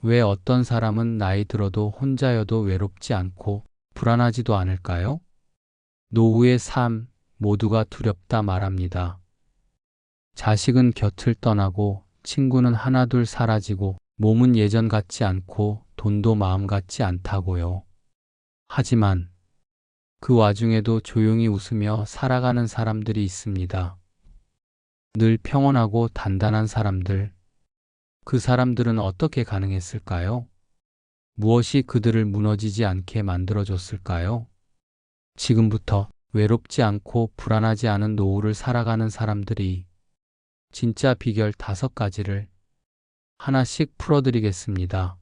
왜 어떤 사람은 나이 들어도 혼자여도 외롭지 않고 불안하지도 않을까요? 노후의 삶, 모두가 두렵다 말합니다. 자식은 곁을 떠나고 친구는 하나둘 사라지고 몸은 예전 같지 않고 돈도 마음 같지 않다고요. 하지만 그 와중에도 조용히 웃으며 살아가는 사람들이 있습니다. 늘 평온하고 단단한 사람들. 그 사람들은 어떻게 가능했을까요? 무엇이 그들을 무너지지 않게 만들어줬을까요? 지금부터 외롭지 않고 불안하지 않은 노후를 살아가는 사람들이 진짜 비결 5가지를 하나씩 풀어드리겠습니다.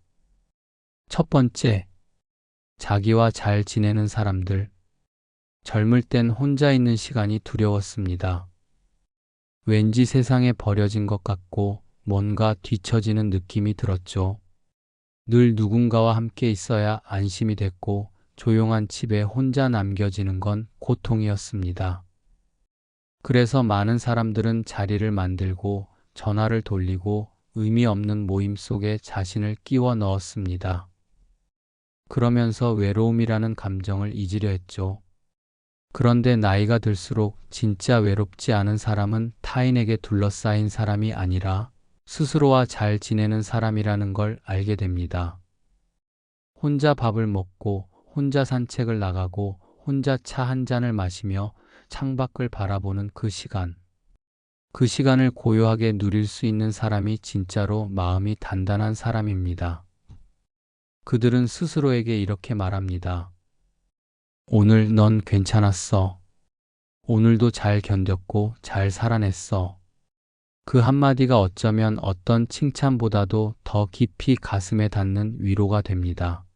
첫 번째, 자기와 잘 지내는 사람들. 젊을 땐 혼자 있는 시간이 두려웠습니다. 왠지 세상에 버려진 것 같고 뭔가 뒤처지는 느낌이 들었죠. 늘 누군가와 함께 있어야 안심이 됐고 조용한 집에 혼자 남겨지는 건 고통이었습니다. 그래서 많은 사람들은 자리를 만들고 전화를 돌리고 의미 없는 모임 속에 자신을 끼워 넣었습니다. 그러면서 외로움이라는 감정을 잊으려 했죠. 그런데 나이가 들수록 진짜 외롭지 않은 사람은 타인에게 둘러싸인 사람이 아니라 스스로와 잘 지내는 사람이라는 걸 알게 됩니다. 혼자 밥을 먹고, 혼자 산책을 나가고, 혼자 차 한 잔을 마시며 창밖을 바라보는 그 시간. 그 시간을 고요하게 누릴 수 있는 사람이 진짜로 마음이 단단한 사람입니다. 그들은 스스로에게 이렇게 말합니다. 오늘 넌 괜찮았어. 오늘도 잘 견뎠고 잘 살아냈어. 그 한마디가 어쩌면 어떤 칭찬보다도 더 깊이 가슴에 닿는 위로가 됩니다.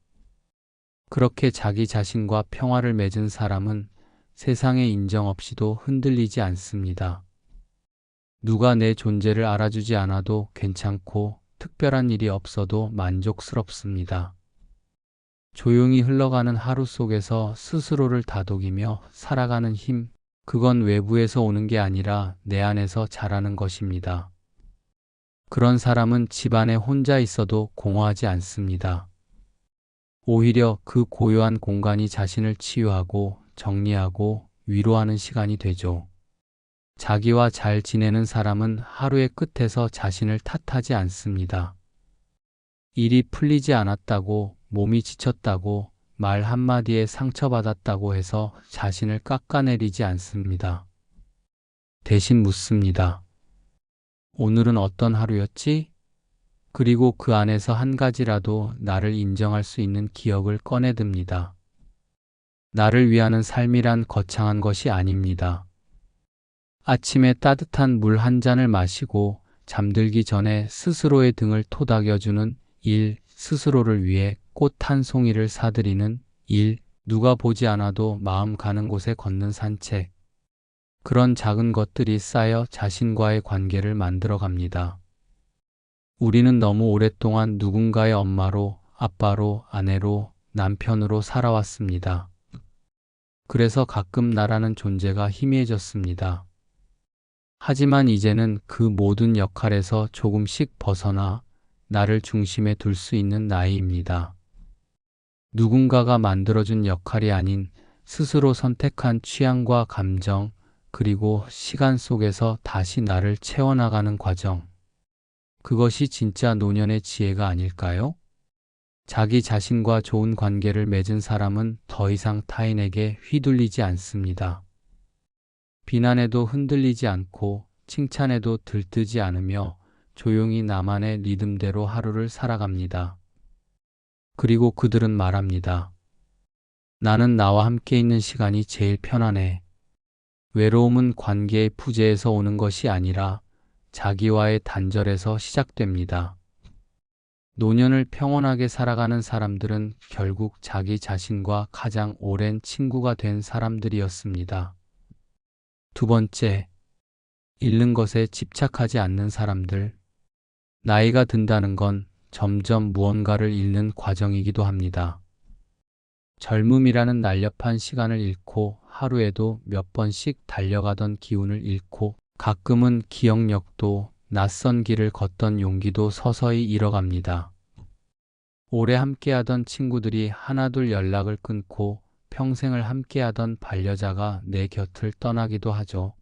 그렇게 자기 자신과 평화를 맺은 사람은 세상의 인정 없이도 흔들리지 않습니다. 누가 내 존재를 알아주지 않아도 괜찮고 특별한 일이 없어도 만족스럽습니다. 조용히 흘러가는 하루 속에서 스스로를 다독이며 살아가는 힘, 그건 외부에서 오는 게 아니라 내 안에서 자라는 것입니다. 그런 사람은 집안에 혼자 있어도 공허하지 않습니다. 오히려 그 고요한 공간이 자신을 치유하고 정리하고 위로하는 시간이 되죠. 자기와 잘 지내는 사람은 하루의 끝에서 자신을 탓하지 않습니다. 일이 풀리지 않았다고, 몸이 지쳤다고, 말 한마디에 상처받았다고 해서 자신을 깎아내리지 않습니다. 대신 묻습니다. 오늘은 어떤 하루였지? 그리고 그 안에서 한 가지라도 나를 인정할 수 있는 기억을 꺼내듭니다. 나를 위하는 삶이란 거창한 것이 아닙니다. 아침에 따뜻한 물 한 잔을 마시고 잠들기 전에 스스로의 등을 토닥여주는 일, 스스로를 위해 꽃 한 송이를 사들이는 일, 누가 보지 않아도 마음 가는 곳에 걷는 산책. 그런 작은 것들이 쌓여 자신과의 관계를 만들어 갑니다. 우리는 너무 오랫동안 누군가의 엄마로, 아빠로, 아내로, 남편으로 살아왔습니다. 그래서 가끔 나라는 존재가 희미해졌습니다. 하지만 이제는 그 모든 역할에서 조금씩 벗어나 나를 중심에 둘 수 있는 나이입니다. 누군가가 만들어준 역할이 아닌 스스로 선택한 취향과 감정, 그리고 시간 속에서 다시 나를 채워나가는 과정. 그것이 진짜 노년의 지혜가 아닐까요? 자기 자신과 좋은 관계를 맺은 사람은 더 이상 타인에게 휘둘리지 않습니다. 비난에도 흔들리지 않고 칭찬에도 들뜨지 않으며 조용히 나만의 리듬대로 하루를 살아갑니다. 그리고 그들은 말합니다. 나는 나와 함께 있는 시간이 제일 편안해. 외로움은 관계의 부재에서 오는 것이 아니라 자기와의 단절에서 시작됩니다. 노년을 평온하게 살아가는 사람들은 결국 자기 자신과 가장 오랜 친구가 된 사람들이었습니다. 두 번째, 잃는 것에 집착하지 않는 사람들. 나이가 든다는 건 점점 무언가를 잃는 과정이기도 합니다. 젊음이라는 날렵한 시간을 잃고 하루에도 몇 번씩 달려가던 기운을 잃고 가끔은 기억력도 낯선 길을 걷던 용기도 서서히 잃어갑니다. 오래 함께하던 친구들이 하나둘 연락을 끊고 평생을 함께하던 반려자가 내 곁을 떠나기도 하죠.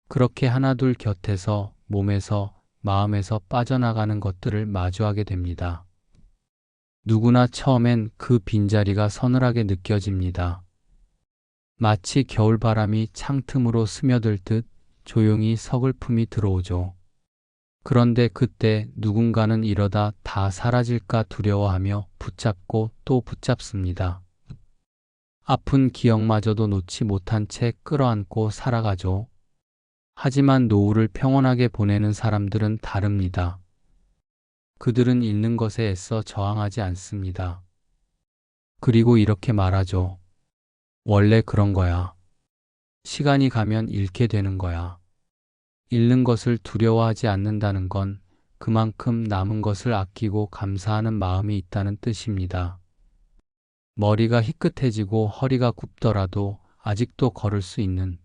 그렇게 하나둘 곁에서, 몸에서, 마음에서 빠져나가는 것들을 마주하게 됩니다. 누구나 처음엔 그 빈자리가 서늘하게 느껴집니다. 마치 겨울바람이 창틈으로 스며들듯 조용히 서글픔이 들어오죠. 그런데 그때 누군가는 이러다 다 사라질까 두려워하며 붙잡고 또 붙잡습니다. 아픈 기억마저도 놓지 못한 채 끌어안고 살아가죠. 하지만 노후를 평온하게 보내는 사람들은 다릅니다. 그들은 잃는 것에 애써 저항하지 않습니다. 그리고 이렇게 말하죠. 원래 그런 거야. 시간이 가면 잃게 되는 거야. 잃는 것을 두려워하지 않는다는 건 그만큼 남은 것을 아끼고 감사하는 마음이 있다는 뜻입니다. 머리가 희끗해지고 허리가 굽더라도 아직도 걸을 수 있는,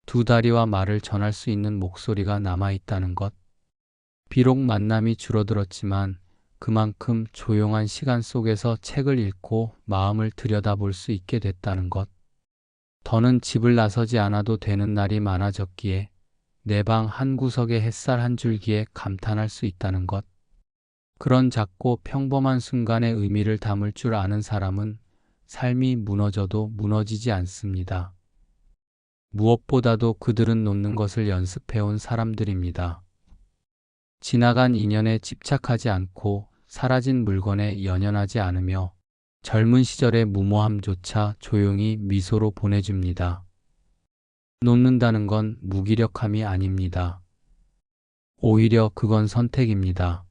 두 다리와 말을 전할 수 있는 목소리가 남아있다는 것. 비록 만남이 줄어들었지만 그만큼 조용한 시간 속에서 책을 읽고 마음을 들여다볼 수 있게 됐다는 것. 더는 집을 나서지 않아도 되는 날이 많아졌기에 내 방 한 구석에 햇살 한 줄기에 감탄할 수 있다는 것. 그런 작고 평범한 순간의 의미를 담을 줄 아는 사람은 삶이 무너져도 무너지지 않습니다. 무엇보다도 그들은 놓는 것을 연습해온 사람들입니다. 지나간 인연에 집착하지 않고 사라진 물건에 연연하지 않으며 젊은 시절의 무모함조차 조용히 미소로 보내줍니다. 놓는다는 건 무기력함이 아닙니다. 오히려 그건 선택입니다.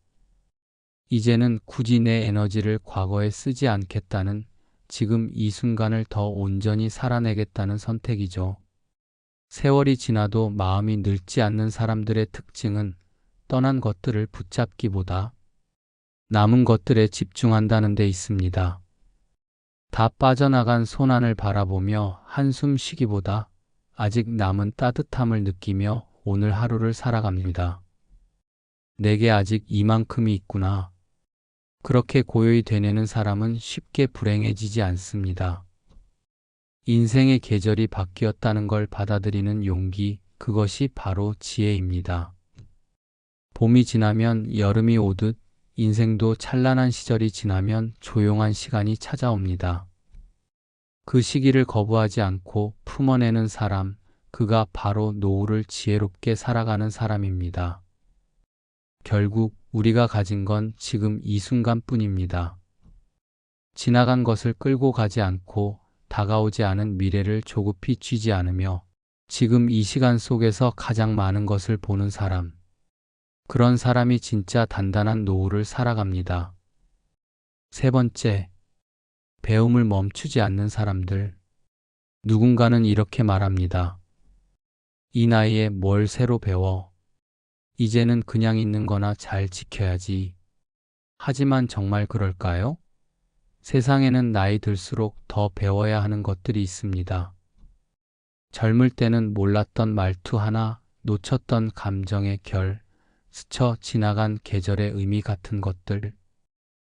이제는 굳이 내 에너지를 과거에 쓰지 않겠다는, 지금 이 순간을 더 온전히 살아내겠다는 선택이죠. 세월이 지나도 마음이 늙지 않는 사람들의 특징은 떠난 것들을 붙잡기보다 남은 것들에 집중한다는 데 있습니다. 다 빠져나간 손안을 바라보며 한숨 쉬기보다 아직 남은 따뜻함을 느끼며 오늘 하루를 살아갑니다. 내게 아직 이만큼이 있구나. 그렇게 고요히 되뇌는 사람은 쉽게 불행해지지 않습니다. 인생의 계절이 바뀌었다는 걸 받아들이는 용기, 그것이 바로 지혜입니다. 봄이 지나면 여름이 오듯 인생도 찬란한 시절이 지나면 조용한 시간이 찾아옵니다. 그 시기를 거부하지 않고 품어내는 사람, 그가 바로 노후를 지혜롭게 살아가는 사람입니다. 결국 우리가 가진 건 지금 이 순간뿐입니다. 지나간 것을 끌고 가지 않고 다가오지 않은 미래를 조급히 쥐지 않으며 지금 이 시간 속에서 가장 많은 것을 보는 사람, 그런 사람이 진짜 단단한 노후를 살아갑니다. 세 번째, 배움을 멈추지 않는 사람들. 누군가는 이렇게 말합니다. 이 나이에 뭘 새로 배워? 이제는 그냥 있는 거나 잘 지켜야지. 하지만 정말 그럴까요? 세상에는 나이 들수록 더 배워야 하는 것들이 있습니다. 젊을 때는 몰랐던 말투 하나, 놓쳤던 감정의 결, 스쳐 지나간 계절의 의미 같은 것들.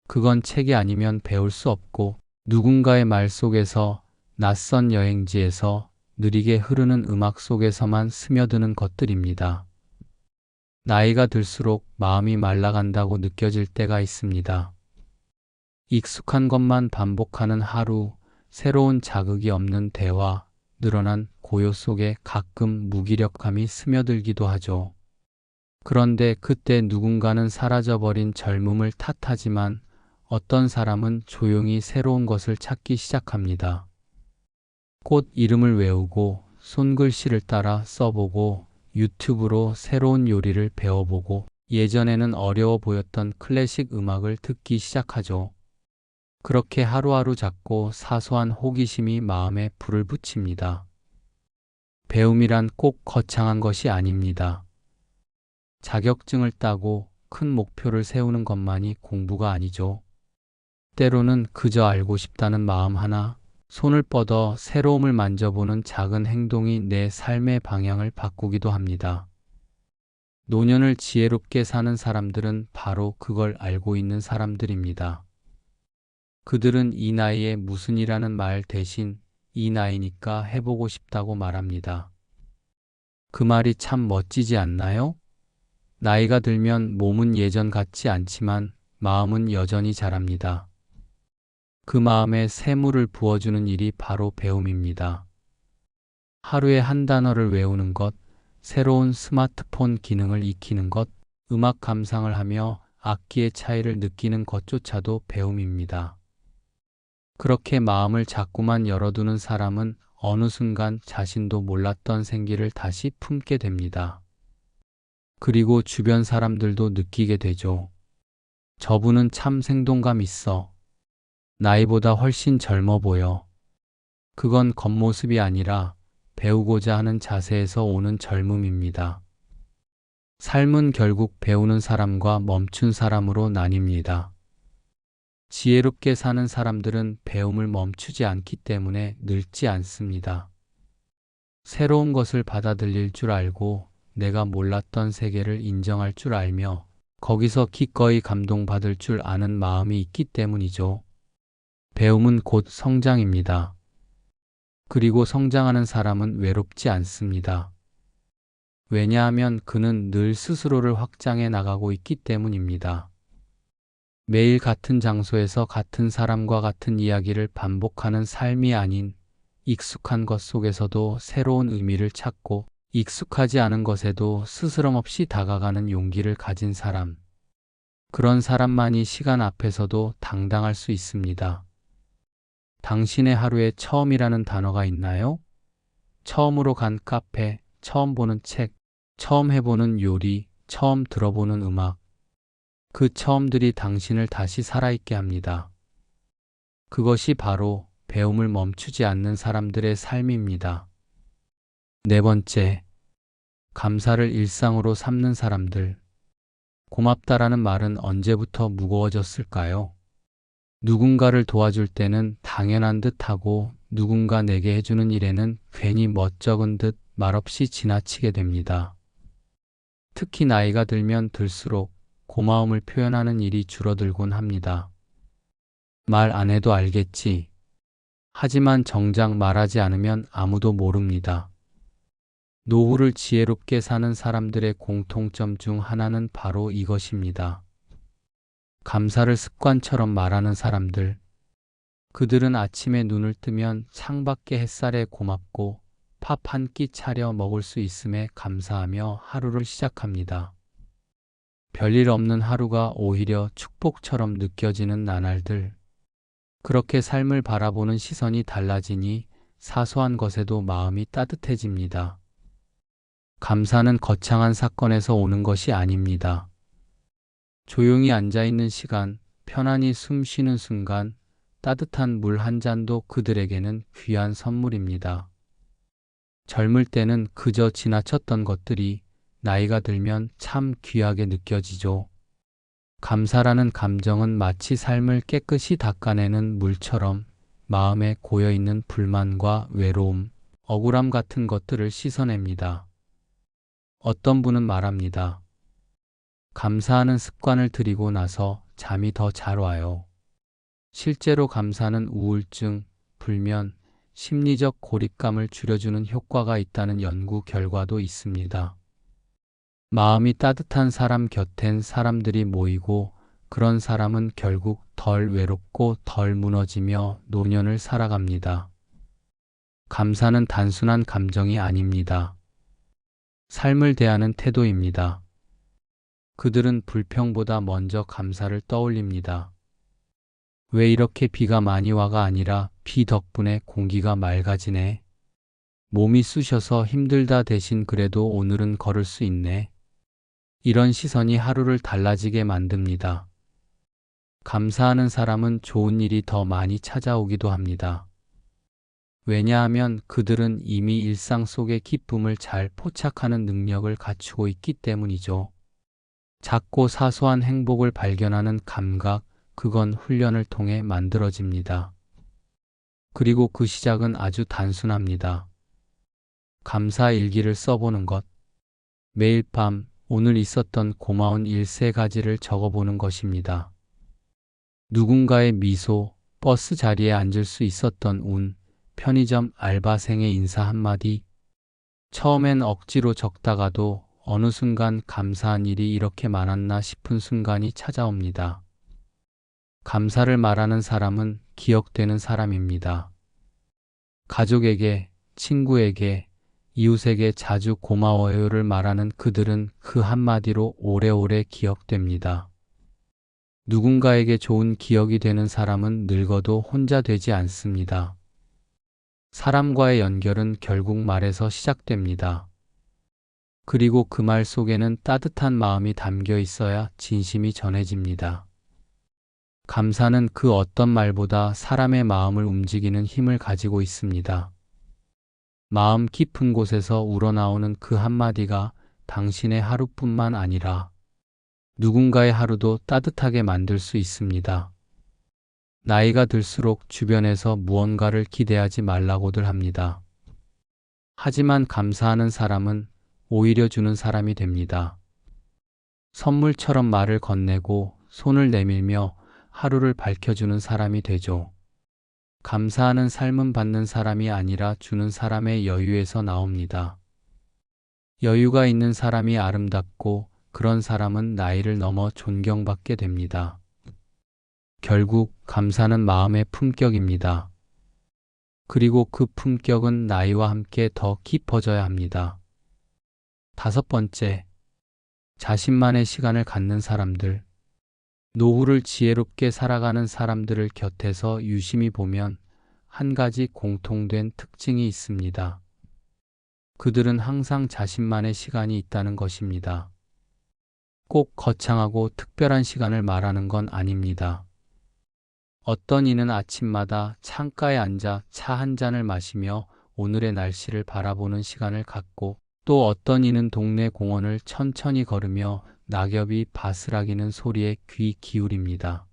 그건 책이 아니면 배울 수 없고 누군가의 말 속에서, 낯선 여행지에서, 느리게 흐르는 음악 속에서만 스며드는 것들입니다. 나이가 들수록 마음이 말라간다고 느껴질 때가 있습니다. 익숙한 것만 반복하는 하루, 새로운 자극이 없는 대화, 늘어난 고요 속에 가끔 무기력함이 스며들기도 하죠. 그런데 그때 누군가는 사라져버린 젊음을 탓하지만 어떤 사람은 조용히 새로운 것을 찾기 시작합니다. 꽃 이름을 외우고 손글씨를 따라 써보고 유튜브로 새로운 요리를 배워보고 예전에는 어려워 보였던 클래식 음악을 듣기 시작하죠. 그렇게 하루하루 작고 사소한 호기심이 마음에 불을 붙입니다. 배움이란 꼭 거창한 것이 아닙니다. 자격증을 따고 큰 목표를 세우는 것만이 공부가 아니죠. 때로는 그저 알고 싶다는 마음 하나, 손을 뻗어 새로움을 만져보는 작은 행동이 내 삶의 방향을 바꾸기도 합니다. 노년을 지혜롭게 사는 사람들은 바로 그걸 알고 있는 사람들입니다. 그들은 이 나이에 무슨이라는 말 대신 이 나이니까 해보고 싶다고 말합니다. 그 말이 참 멋지지 않나요? 나이가 들면 몸은 예전 같지 않지만 마음은 여전히 자랍니다. 그 마음에 새물을 부어주는 일이 바로 배움입니다. 하루에 한 단어를 외우는 것, 새로운 스마트폰 기능을 익히는 것, 음악 감상을 하며 악기의 차이를 느끼는 것조차도 배움입니다. 그렇게 마음을 자꾸만 열어두는 사람은 어느 순간 자신도 몰랐던 생기를 다시 품게 됩니다. 그리고 주변 사람들도 느끼게 되죠. 저분은 참 생동감 있어. 나이보다 훨씬 젊어 보여. 그건 겉모습이 아니라 배우고자 하는 자세에서 오는 젊음입니다. 삶은 결국 배우는 사람과 멈춘 사람으로 나뉩니다. 지혜롭게 사는 사람들은 배움을 멈추지 않기 때문에 늙지 않습니다. 새로운 것을 받아들일 줄 알고 내가 몰랐던 세계를 인정할 줄 알며 거기서 기꺼이 감동받을 줄 아는 마음이 있기 때문이죠. 배움은 곧 성장입니다. 그리고 성장하는 사람은 외롭지 않습니다. 왜냐하면 그는 늘 스스로를 확장해 나가고 있기 때문입니다. 매일 같은 장소에서 같은 사람과 같은 이야기를 반복하는 삶이 아닌 익숙한 것 속에서도 새로운 의미를 찾고 익숙하지 않은 것에도 스스럼 없이 다가가는 용기를 가진 사람. 그런 사람만이 시간 앞에서도 당당할 수 있습니다. 당신의 하루에 처음이라는 단어가 있나요? 처음으로 간 카페, 처음 보는 책, 처음 해보는 요리, 처음 들어보는 음악. 그 처음들이 당신을 다시 살아있게 합니다. 그것이 바로 배움을 멈추지 않는 사람들의 삶입니다. 네 번째, 감사를 일상으로 삼는 사람들. 고맙다라는 말은 언제부터 무거워졌을까요? 누군가를 도와줄 때는 당연한 듯 하고 누군가 내게 해주는 일에는 괜히 멋쩍은 듯 말없이 지나치게 됩니다. 특히 나이가 들면 들수록 고마움을 표현하는 일이 줄어들곤 합니다. 말 안 해도 알겠지. 하지만 정작 말하지 않으면 아무도 모릅니다. 노후를 지혜롭게 사는 사람들의 공통점 중 하나는 바로 이것입니다. 감사를 습관처럼 말하는 사람들. 그들은 아침에 눈을 뜨면 창밖의 햇살에 고맙고 밥 한 끼 차려 먹을 수 있음에 감사하며 하루를 시작합니다. 별일 없는 하루가 오히려 축복처럼 느껴지는 나날들. 그렇게 삶을 바라보는 시선이 달라지니 사소한 것에도 마음이 따뜻해집니다. 감사는 거창한 사건에서 오는 것이 아닙니다. 조용히 앉아있는 시간, 편안히 숨 쉬는 순간, 따뜻한 물 한 잔도 그들에게는 귀한 선물입니다. 젊을 때는 그저 지나쳤던 것들이 나이가 들면 참 귀하게 느껴지죠. 감사라는 감정은 마치 삶을 깨끗이 닦아내는 물처럼 마음에 고여있는 불만과 외로움, 억울함 같은 것들을 씻어냅니다. 어떤 분은 말합니다. 감사하는 습관을 들이고 나서 잠이 더 잘 와요. 실제로 감사는 우울증, 불면, 심리적 고립감을 줄여주는 효과가 있다는 연구 결과도 있습니다. 마음이 따뜻한 사람 곁엔 사람들이 모이고 그런 사람은 결국 덜 외롭고 덜 무너지며 노년을 살아갑니다. 감사는 단순한 감정이 아닙니다. 삶을 대하는 태도입니다. 그들은 불평보다 먼저 감사를 떠올립니다. 왜 이렇게 비가 많이 와가 아니라 비 덕분에 공기가 맑아지네. 몸이 쑤셔서 힘들다 대신 그래도 오늘은 걸을 수 있네. 이런 시선이 하루를 달라지게 만듭니다. 감사하는 사람은 좋은 일이 더 많이 찾아오기도 합니다. 왜냐하면 그들은 이미 일상 속의 기쁨을 잘 포착하는 능력을 갖추고 있기 때문이죠. 작고 사소한 행복을 발견하는 감각, 그건 훈련을 통해 만들어집니다. 그리고 그 시작은 아주 단순합니다. 감사 일기를 써보는 것. 매일 밤 오늘 있었던 고마운 일 3가지를 적어보는 것입니다. 누군가의 미소, 버스 자리에 앉을 수 있었던 운, 편의점 알바생의 인사 한마디. 처음엔 억지로 적다가도 어느 순간 감사한 일이 이렇게 많았나 싶은 순간이 찾아옵니다. 감사를 말하는 사람은 기억되는 사람입니다. 가족에게, 친구에게, 이웃에게 자주 고마워요를 말하는 그들은 그 한마디로 오래오래 기억됩니다. 누군가에게 좋은 기억이 되는 사람은 늙어도 혼자 되지 않습니다. 사람과의 연결은 결국 말에서 시작됩니다. 그리고 그 말 속에는 따뜻한 마음이 담겨 있어야 진심이 전해집니다. 감사는 그 어떤 말보다 사람의 마음을 움직이는 힘을 가지고 있습니다. 마음 깊은 곳에서 우러나오는 그 한마디가 당신의 하루뿐만 아니라 누군가의 하루도 따뜻하게 만들 수 있습니다. 나이가 들수록 주변에서 무언가를 기대하지 말라고들 합니다. 하지만 감사하는 사람은 오히려 주는 사람이 됩니다. 선물처럼 말을 건네고 손을 내밀며 하루를 밝혀주는 사람이 되죠. 감사하는 삶은 받는 사람이 아니라 주는 사람의 여유에서 나옵니다. 여유가 있는 사람이 아름답고 그런 사람은 나이를 넘어 존경받게 됩니다. 결국 감사는 마음의 품격입니다. 그리고 그 품격은 나이와 함께 더 깊어져야 합니다. 5번째, 자신만의 시간을 갖는 사람들. 노후를 지혜롭게 살아가는 사람들을 곁에서 유심히 보면 한 가지 공통된 특징이 있습니다. 그들은 항상 자신만의 시간이 있다는 것입니다. 꼭 거창하고 특별한 시간을 말하는 건 아닙니다. 어떤 이는 아침마다 창가에 앉아 차 한 잔을 마시며 오늘의 날씨를 바라보는 시간을 갖고, 또 어떤 이는 동네 공원을 천천히 걸으며 낙엽이 바스락이는 소리에 귀 기울입니다.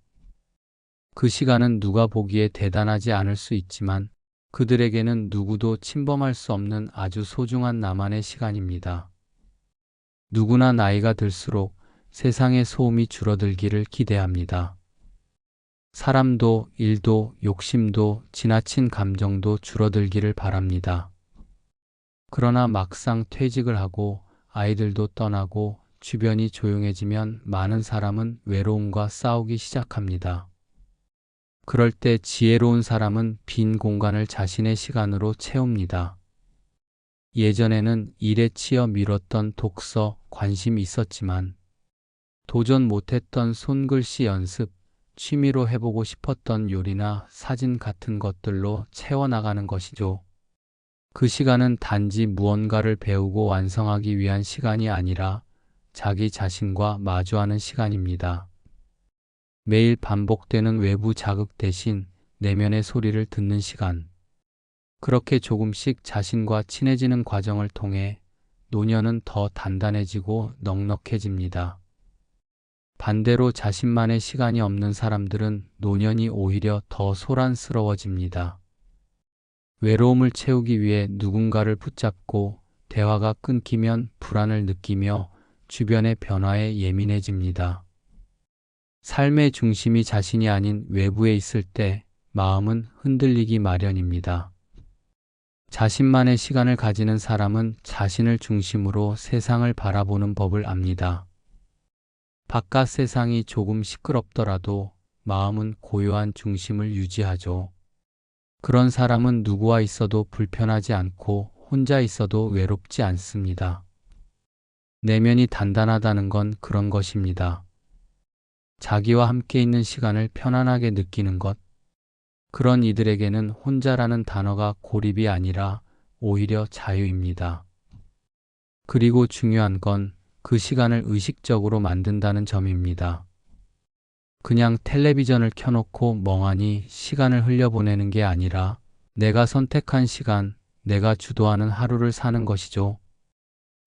그 시간은 누가 보기에 대단하지 않을 수 있지만 그들에게는 누구도 침범할 수 없는 아주 소중한 나만의 시간입니다. 누구나 나이가 들수록 세상의 소음이 줄어들기를 기대합니다. 사람도, 일도, 욕심도, 지나친 감정도 줄어들기를 바랍니다. 그러나 막상 퇴직을 하고 아이들도 떠나고 주변이 조용해지면 많은 사람은 외로움과 싸우기 시작합니다. 그럴 때 지혜로운 사람은 빈 공간을 자신의 시간으로 채웁니다. 예전에는 일에 치여 미뤘던 독서, 관심이 있었지만 도전 못했던 손글씨 연습, 취미로 해보고 싶었던 요리나 사진 같은 것들로 채워나가는 것이죠. 그 시간은 단지 무언가를 배우고 완성하기 위한 시간이 아니라 자기 자신과 마주하는 시간입니다. 매일 반복되는 외부 자극 대신 내면의 소리를 듣는 시간. 그렇게 조금씩 자신과 친해지는 과정을 통해 노년은 더 단단해지고 넉넉해집니다. 반대로 자신만의 시간이 없는 사람들은 노년이 오히려 더 소란스러워집니다. 외로움을 채우기 위해 누군가를 붙잡고 대화가 끊기면 불안을 느끼며 주변의 변화에 예민해집니다. 삶의 중심이 자신이 아닌 외부에 있을 때 마음은 흔들리기 마련입니다. 자신만의 시간을 가지는 사람은 자신을 중심으로 세상을 바라보는 법을 압니다. 바깥 세상이 조금 시끄럽더라도 마음은 고요한 중심을 유지하죠. 그런 사람은 누구와 있어도 불편하지 않고 혼자 있어도 외롭지 않습니다. 내면이 단단하다는 건 그런 것입니다. 자기와 함께 있는 시간을 편안하게 느끼는 것. 그런 이들에게는 혼자라는 단어가 고립이 아니라 오히려 자유입니다. 그리고 중요한 건 그 시간을 의식적으로 만든다는 점입니다. 그냥 텔레비전을 켜놓고 멍하니 시간을 흘려보내는 게 아니라 내가 선택한 시간, 내가 주도하는 하루를 사는 것이죠.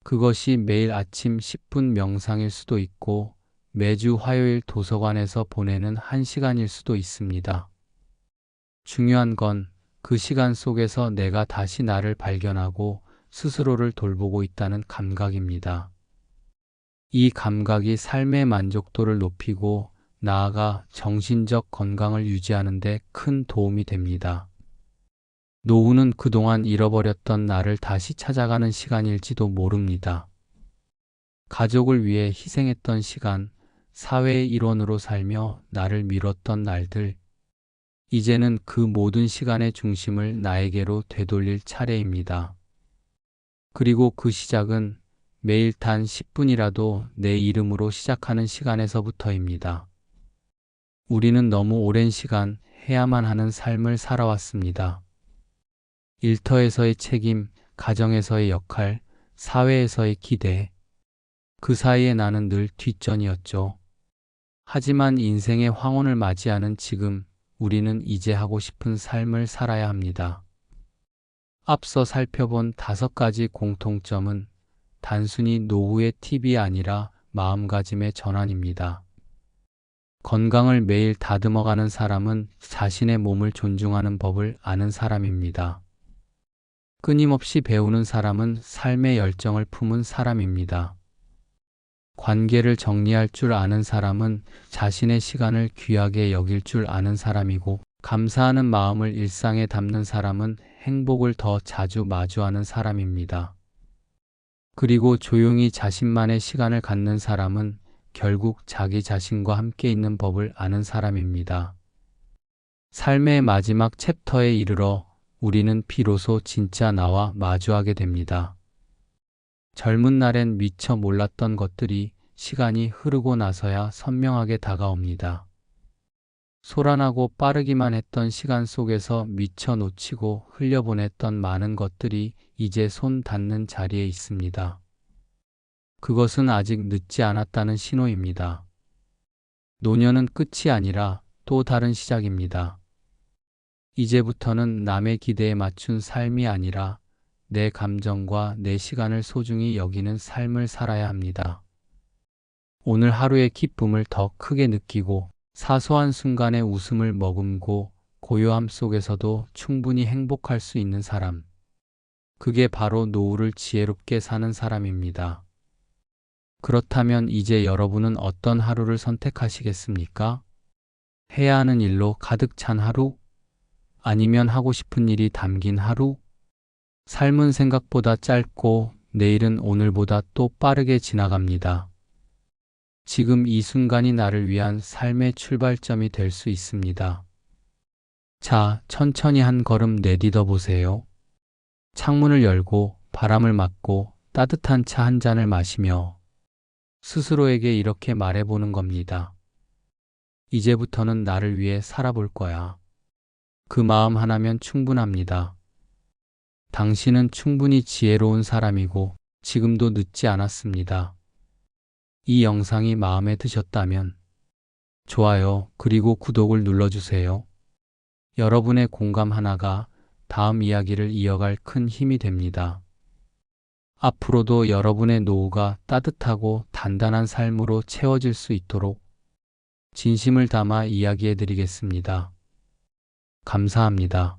그것이 매일 아침 10분 명상일 수도 있고 매주 화요일 도서관에서 보내는 1시간일 수도 있습니다. 중요한 건 그 시간 속에서 내가 다시 나를 발견하고 스스로를 돌보고 있다는 감각입니다. 이 감각이 삶의 만족도를 높이고 나아가 정신적 건강을 유지하는 데 큰 도움이 됩니다. 노후는 그동안 잃어버렸던 나를 다시 찾아가는 시간일지도 모릅니다. 가족을 위해 희생했던 시간, 사회의 일원으로 살며 나를 미뤘던 날들, 이제는 그 모든 시간의 중심을 나에게로 되돌릴 차례입니다. 그리고 그 시작은 매일 단 10분이라도 내 이름으로 시작하는 시간에서부터입니다. 우리는 너무 오랜 시간 해야만 하는 삶을 살아왔습니다. 일터에서의 책임, 가정에서의 역할, 사회에서의 기대, 그 사이에 나는 늘 뒷전이었죠. 하지만 인생의 황혼을 맞이하는 지금, 우리는 이제 하고 싶은 삶을 살아야 합니다. 앞서 살펴본 5가지 공통점은 단순히 노후의 팁이 아니라 마음가짐의 전환입니다. 건강을 매일 다듬어가는 사람은 자신의 몸을 존중하는 법을 아는 사람입니다. 끊임없이 배우는 사람은 삶의 열정을 품은 사람입니다. 관계를 정리할 줄 아는 사람은 자신의 시간을 귀하게 여길 줄 아는 사람이고, 감사하는 마음을 일상에 담는 사람은 행복을 더 자주 마주하는 사람입니다. 그리고 조용히 자신만의 시간을 갖는 사람은 결국 자기 자신과 함께 있는 법을 아는 사람입니다. 삶의 마지막 챕터에 이르러 우리는 비로소 진짜 나와 마주하게 됩니다. 젊은 날엔 미처 몰랐던 것들이 시간이 흐르고 나서야 선명하게 다가옵니다. 소란하고 빠르기만 했던 시간 속에서 미처 놓치고 흘려보냈던 많은 것들이 이제 손 닿는 자리에 있습니다. 그것은 아직 늦지 않았다는 신호입니다. 노년은 끝이 아니라 또 다른 시작입니다. 이제부터는 남의 기대에 맞춘 삶이 아니라 내 감정과 내 시간을 소중히 여기는 삶을 살아야 합니다. 오늘 하루의 기쁨을 더 크게 느끼고 사소한 순간의 웃음을 머금고 고요함 속에서도 충분히 행복할 수 있는 사람. 그게 바로 노후를 지혜롭게 사는 사람입니다. 그렇다면 이제 여러분은 어떤 하루를 선택하시겠습니까? 해야 하는 일로 가득 찬 하루? 아니면 하고 싶은 일이 담긴 하루? 삶은 생각보다 짧고 내일은 오늘보다 또 빠르게 지나갑니다. 지금 이 순간이 나를 위한 삶의 출발점이 될 수 있습니다. 자, 천천히 한 걸음 내디뎌 보세요. 창문을 열고 바람을 맞고 따뜻한 차 한 잔을 마시며 스스로에게 이렇게 말해보는 겁니다. 이제부터는 나를 위해 살아볼 거야. 그 마음 하나면 충분합니다. 당신은 충분히 지혜로운 사람이고 지금도 늦지 않았습니다. 이 영상이 마음에 드셨다면 좋아요 그리고 구독을 눌러주세요. 여러분의 공감 하나가 다음 이야기를 이어갈 큰 힘이 됩니다. 앞으로도 여러분의 노후가 따뜻하고 단단한 삶으로 채워질 수 있도록 진심을 담아 이야기해 드리겠습니다. 감사합니다.